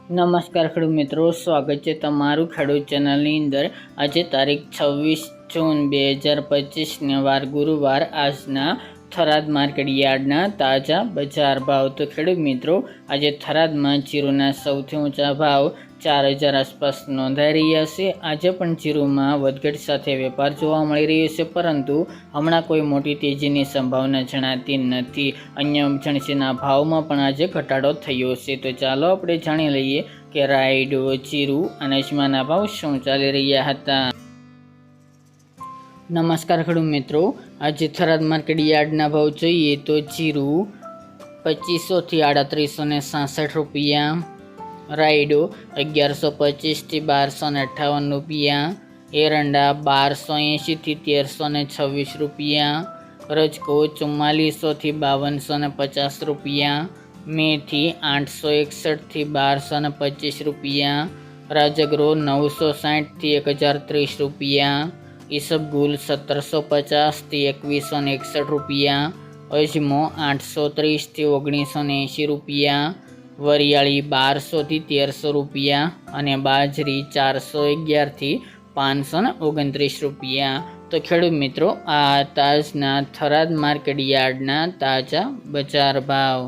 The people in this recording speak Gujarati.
નમસ્કાર ખેડૂત મિત્રો, સ્વાગત છે તમારું ખેડૂત ચેનલની અંદર। આજે તારીખ 26 જૂન 2025 વાર ગુરુવાર આજના થરાદ માર્કેટ યાર્ડના તાજા બજાર ભાવ। તો ખેડૂત મિત્રો, આજે થરાદમાં જીરુના સૌથી ઊંચા ભાવ 4000 આસપાસ નોંધાઈ રહ્યા છે। આજે પણ જીરુમાં વધઘટ સાથે વેપાર જોવા મળી રહ્યો છે, પરંતુ હમણાં કોઈ મોટી તેજીની સંભાવના જણાતી નથી। અન્ય જણસીના ભાવમાં પણ આજે ઘટાડો થયો છે। તો ચાલો આપણે જાણી લઈએ કે રાયડો, જીરુ અને અજમાના ભાવ શું ચાલી રહ્યા હતા। નમસ્કાર ખેડૂત મિત્રો, આજે થરાદ માર્કેટ યાર્ડના ભાવ જોઈએ તો જીરુ 2500 થી 3866 રૂપિયા, રાયડો 1125 થી 1258 રૂપિયા, એરંડા 1280 થી 1326 રૂપિયા, રજકો 4400 થી 5250 રૂપિયા, મેથી 861 થી 1225 રૂપિયા, રાજગરો 960 થી 1030 રૂપિયા, ઈસબગુલ 1750 થી 2161 રૂપિયા, અજમો 830 થી 1980 રૂપિયા, વરિયાળી 1200 થી 1300 રૂપિયા અને બાજરી 411 થી 529 રૂપિયા। તો ખેડૂત મિત્રો, આ તાજના થરાદ માર્કેટ યાર્ડના તાજા બજાર ભાવ।